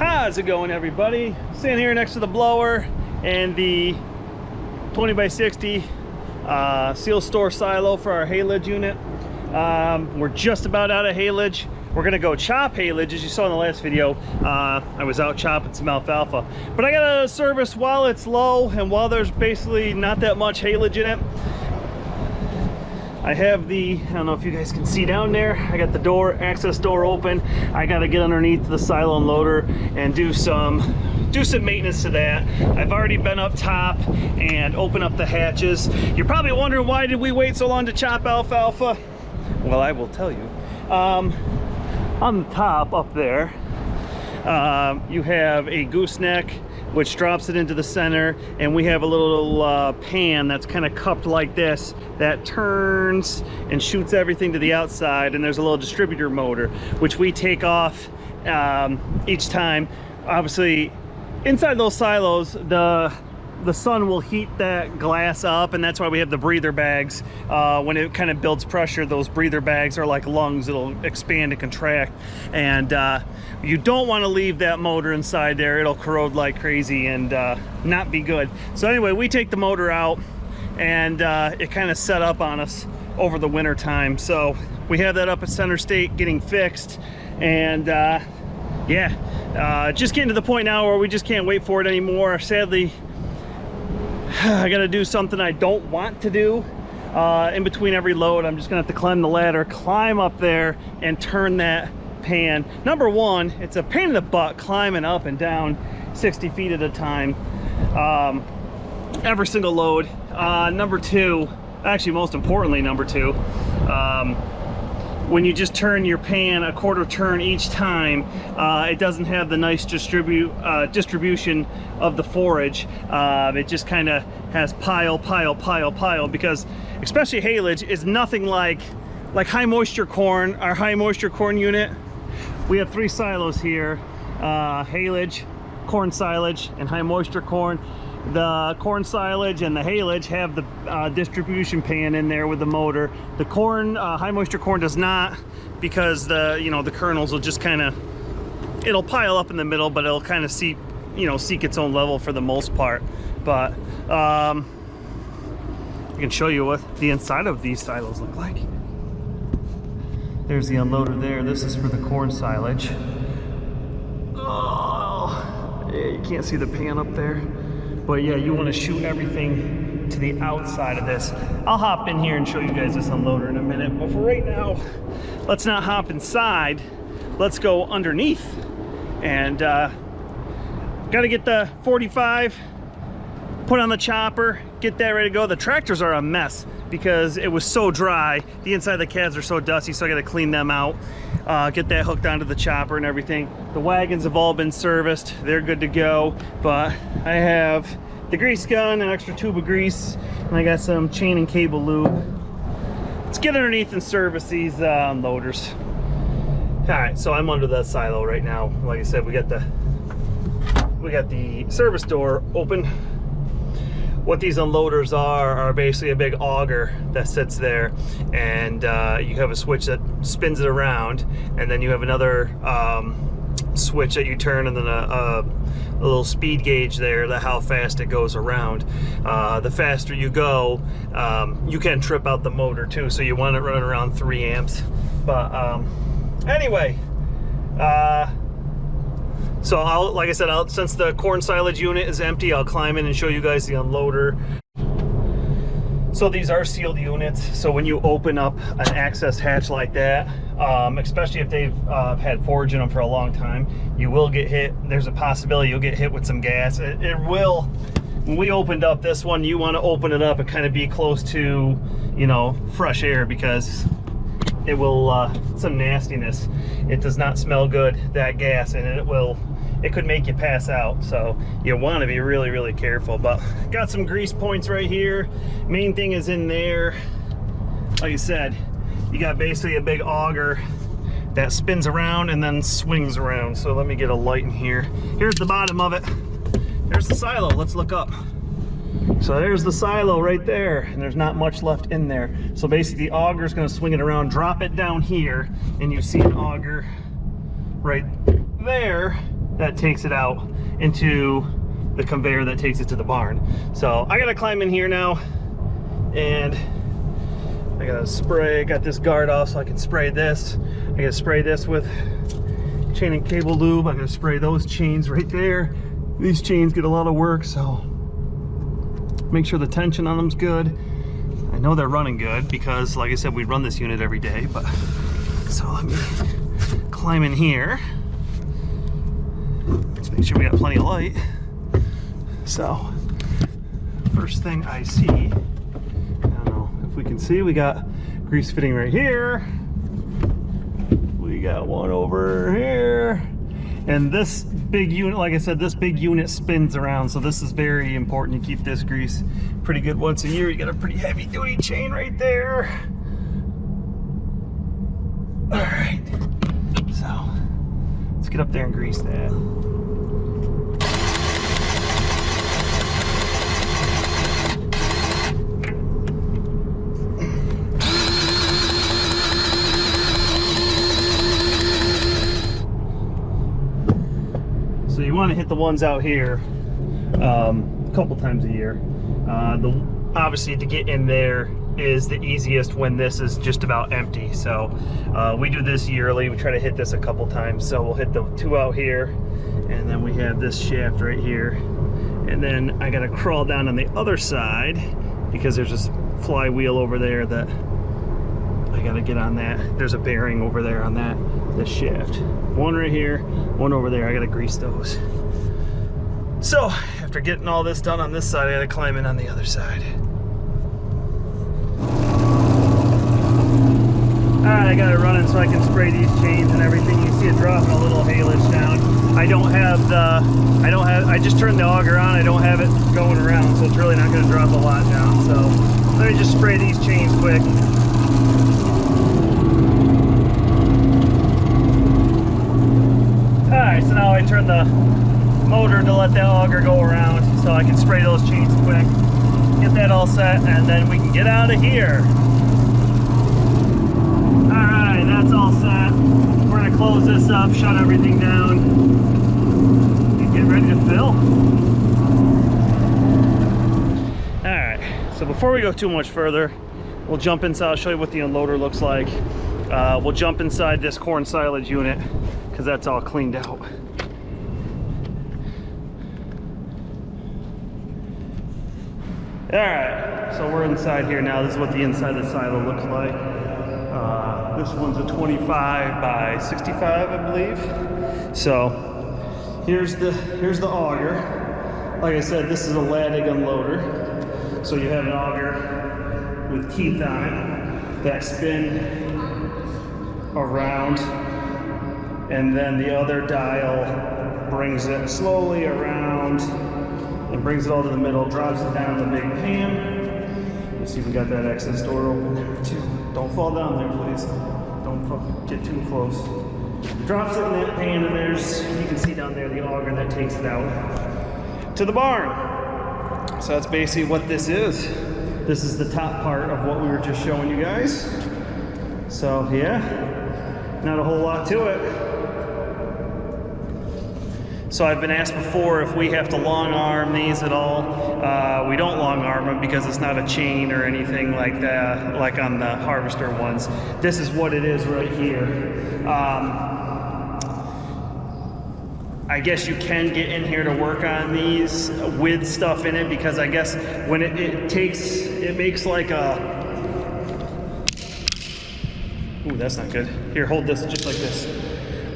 How's it going, everybody? Standing here next to the blower and the 20 by 60 seal store silo for our haylage unit. We're just about out of haylage. We're gonna go chop haylage. As you saw in the last video, I was out chopping some alfalfa, but I gotta service while it's low and while there's basically not that much haylage in it. I have the, I don't know if you guys can see down there, I got the door, access door open. I got to get underneath the silo and loader and do some maintenance to that. I've already been up top and opened up the hatches. You're probably wondering, why did we wait so long to chop alfalfa? Well, I will tell you. On the top up there, you have a gooseneck which drops it into the center, and we have a little pan that's kind of cupped like this that turns and shoots everything to the outside, and there's a little distributor motor which we take off each time. Obviously inside those silos, the sun will heat that glass up, and that's why we have the breather bags. When it kind of builds pressure, those breather bags are like lungs. It'll expand and contract, and you don't want to leave that motor inside there. It'll corrode like crazy and not be good. So anyway, we take the motor out, and it kind of set up on us over the winter time. So we have that up at Center State getting fixed, and just getting to the point now where we just can't wait for it anymore. Sadly, I gotta do something I don't want to do. In between every load, I'm just gonna have to climb the ladder, climb up there, and turn that pan. Number one, it's a pain in the butt climbing up and down 60 feet at a time, every single load. Number two, actually most importantly, number two, when you just turn your pan a quarter turn each time, it doesn't have the nice distribution of the forage. It just kind of has pile, because especially haylage is nothing like high moisture corn. Our high moisture corn unit, we have 3 silos here, haylage, corn silage, and high moisture corn. The corn silage and the haylage have the distribution pan in there with the motor. The corn, high moisture corn, does not, because the kernels will just kind of, it'll pile up in the middle, but it'll kind of seek its own level for the most part. But I can show you what the inside of these silos look like. There's the unloader there. This is for the corn silage. Oh, yeah, you can't see the pan up there. But yeah, you want to shoot everything to the outside of this. I'll hop in here and show you guys this unloader in a minute. But for right now, let's not hop inside. Let's go underneath. And got to get the 45, put on the chopper, get that ready to go. The tractors are a mess because it was so dry. The inside of the cabs are so dusty, so I got to clean them out. Get that hooked onto the chopper and everything. The wagons have all been serviced. They're good to go. But I have the grease gun, an extra tube of grease, and I got some chain and cable lube. Let's get underneath and service these loaders. All right, so I'm under that silo right now. Like I said, we got the service door open. What these unloaders are basically a big auger that sits there, and you have a switch that spins it around, and then you have another switch that you turn, and then a little speed gauge there, that how fast it goes around. The faster you go, you can trip out the motor too, so you want it running around 3 amps. But anyway, so like I said, since the corn silage unit is empty, I'll climb in and show you guys the unloader. So these are sealed units, so when you open up an access hatch like that, especially if they've had forage in them for a long time, you will get hit. There's a possibility you'll get hit with some gas. It will. When we opened up this one, you want to open it up and kind of be close to, fresh air, because it will, some nastiness. It does not smell good, that gas, and it could make you pass out. So you want to be really, really careful. But got some grease points right here. Main thing is in there. Like I said, you got basically a big auger that spins around and then swings around. So let me get a light in here. Here's the bottom of it. There's the silo. Let's look up. So there's the silo right there, and there's not much left in there. So basically the auger is going to swing it around, drop it down here, and you see an auger right there, that takes it out into the conveyor that takes it to the barn. So I gotta climb in here now, and I gotta spray. Got this guard off so I can spray this. I gotta spray this with chain and cable lube. I gotta spray those chains right there. These chains get a lot of work, so make sure the tension on them's good. I know they're running good because, like I said, we run this unit every day. But so let me climb in here. Let's make sure we got plenty of light. So first thing I see, I don't know if we can see, we got grease fitting right here. We got one over here. And this big unit, like I said, this big unit spins around, so this is very important to keep this grease pretty good once a year. You got a pretty heavy duty chain right there. All right, so let's get up there and grease that. So you want to hit the ones out here a couple times a year. Obviously to get in there is the easiest when this is just about empty. So we do this yearly. We try to hit this a couple times. So we'll hit the two out here, and then we have this shaft right here. And then I gotta crawl down on the other side because there's this flywheel over there that I gotta get on that. There's a bearing over there on this shaft. One right here, one over there. I gotta grease those. So after getting all this done on this side, I gotta climb in on the other side. All right, I got it running so I can spray these chains and everything. You see it dropping a little haylage down. I just turned the auger on. I don't have it going around, so it's really not gonna drop a lot down. So let me just spray these chains quick. Alright, so now I turn the motor to let that auger go around so I can spray those chains quick, get that all set, and then we can get out of here. Alright, that's all set. We're going to close this up, shut everything down, and get ready to fill. Alright, so before we go too much further, we'll jump inside. I'll show you what the unloader looks like. We'll jump inside this corn silage unit because that's all cleaned out. All right, so we're inside here now. This is what the inside of the silo looks like. This one's a 25 by 65, I believe. So here's the auger. Like I said, this is a Haylage unloader. So you have an auger with teeth on it that spin around, and then the other dial brings it slowly around and brings it all to the middle, drops it down the big pan. Let's see if we got that access door open there too. Don't fall down there, please. Don't get too close. Drops it in that pan, and there's, you can see down there the auger that takes it out to the barn. So that's basically what this is. This is the top part of what we were just showing you guys. So yeah, not a whole lot to it. So I've been asked before if we have to long arm these at all. We don't long arm them because it's not a chain or anything like that, like on the harvester ones. This is what it is right here. I guess you can get in here to work on these with stuff in it, because I guess when it makes like a, ooh, that's not good. Here, hold this just like this.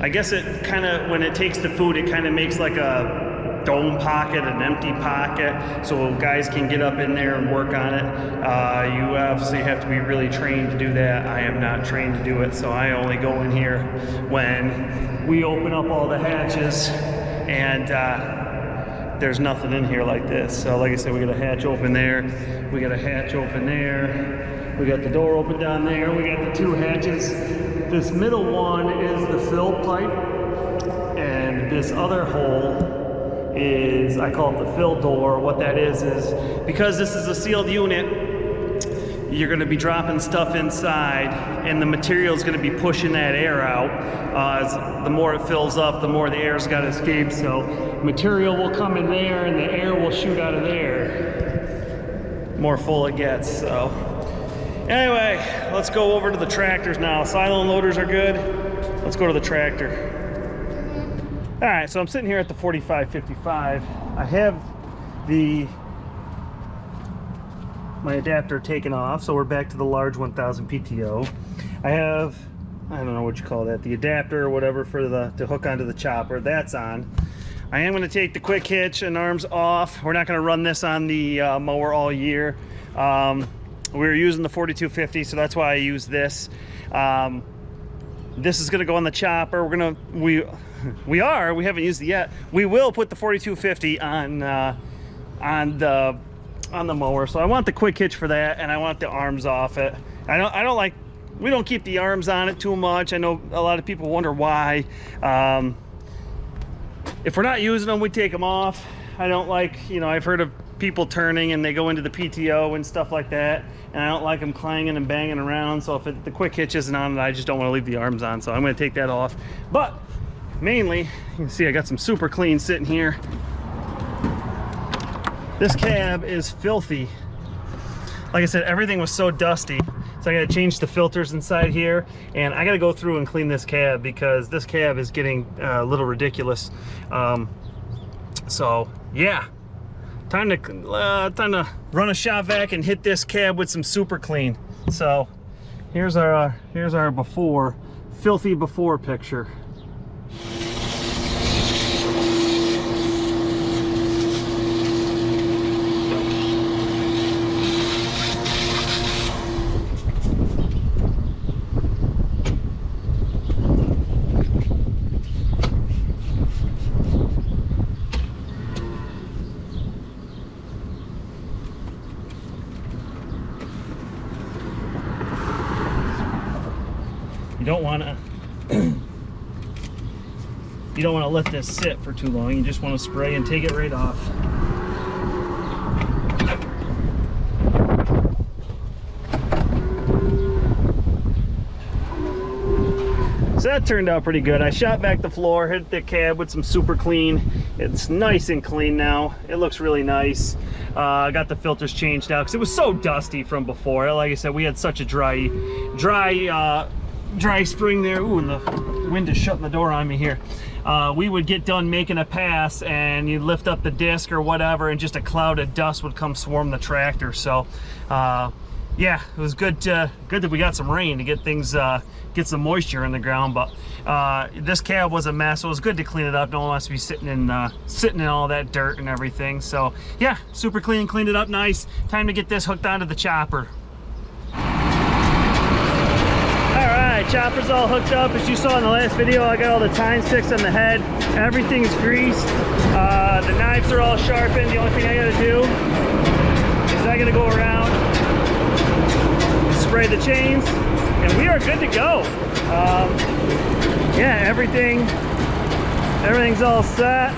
I guess it kind of, when it takes the food, it kind of makes like a dome pocket, an empty pocket, so guys can get up in there and work on it. You obviously have to be really trained to do that. I am not trained to do it, so I only go in here when we open up all the hatches and there's nothing in here like this. So like I said, we got a hatch open there, we got a hatch open there, we got the door open down there, we got the two hatches. This middle one is the fill pipe, and this other hole is, I call it the fill door. What that is because this is a sealed unit, you're going to be dropping stuff inside, and the material is going to be pushing that air out. As the more it fills up, the more the air's got to escape. So material will come in there, and the air will shoot out of there. The more full it gets. So anyway, let's go over to the tractors now. Silo and loaders are good. Let's go to the tractor. All right, so I'm sitting here at the 4555. I have my adapter taken off, so we're back to the large 1000 PTO. I have, I don't know what you call that, the adapter or whatever for to hook onto the chopper. That's on. I am going to take the quick hitch and arms off. We're not going to run this on the mower all year. We were using the 4250, so that's why I use this. This is going to go on the chopper. We haven't used it yet. We will put the 4250 on the mower. So I want the quick hitch for that, and I want the arms off it. We don't keep the arms on it too much. I know a lot of people wonder why. If we're not using them, we take them off. I don't like, I've heard of people turning and they go into the PTO and stuff like that, and I don't like them clanging and banging around. So if the quick hitch isn't on it, I just don't want to leave the arms on, so I'm going to take that off. But mainly, you can see I got some super clean sitting here. This cab is filthy. Like I said, everything was so dusty, so I got to change the filters inside here, and I got to go through and clean this cab because this cab is getting a little ridiculous. So yeah, time to run a shop vac and hit this cab with some super clean. So here's our before, filthy before picture. You don't want to let this sit for too long. You just want to spray and take it right off. So that turned out pretty good. I shot back the floor, hit the cab with some super clean. It's nice and clean now. It looks really nice. I got the filters changed out because it was so dusty from before. Like I said, we had such a dry spring there. Ooh, and the wind is shutting the door on me here. We would get done making a pass and you'd lift up the disc or whatever, and just a cloud of dust would come swarm the tractor. So yeah, it was good that we got some rain to get things get some moisture in the ground. But this cab was a mess, so it was good to clean it up. No one wants to be sitting in all that dirt and everything. So yeah, super clean, cleaned it up nice. Time to get this hooked onto the chopper. Alright, chopper's all hooked up. As you saw in the last video, I got all the tines fixed on the head. Everything's greased. The knives are all sharpened. The only thing I gotta do is I gotta go around, spray the chains, and we are good to go. Yeah, everything's all set.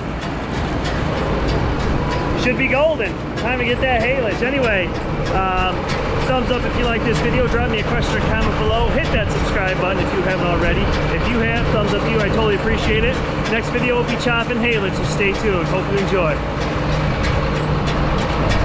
Should be golden. Time to get that haylage. Anyway, thumbs up if you like this video. Drop me a question or comment below. Hit that subscribe button if you haven't already. If you have, thumbs up to you. I totally appreciate it. Next video will be chopping haylage, so stay tuned. Hope you enjoy.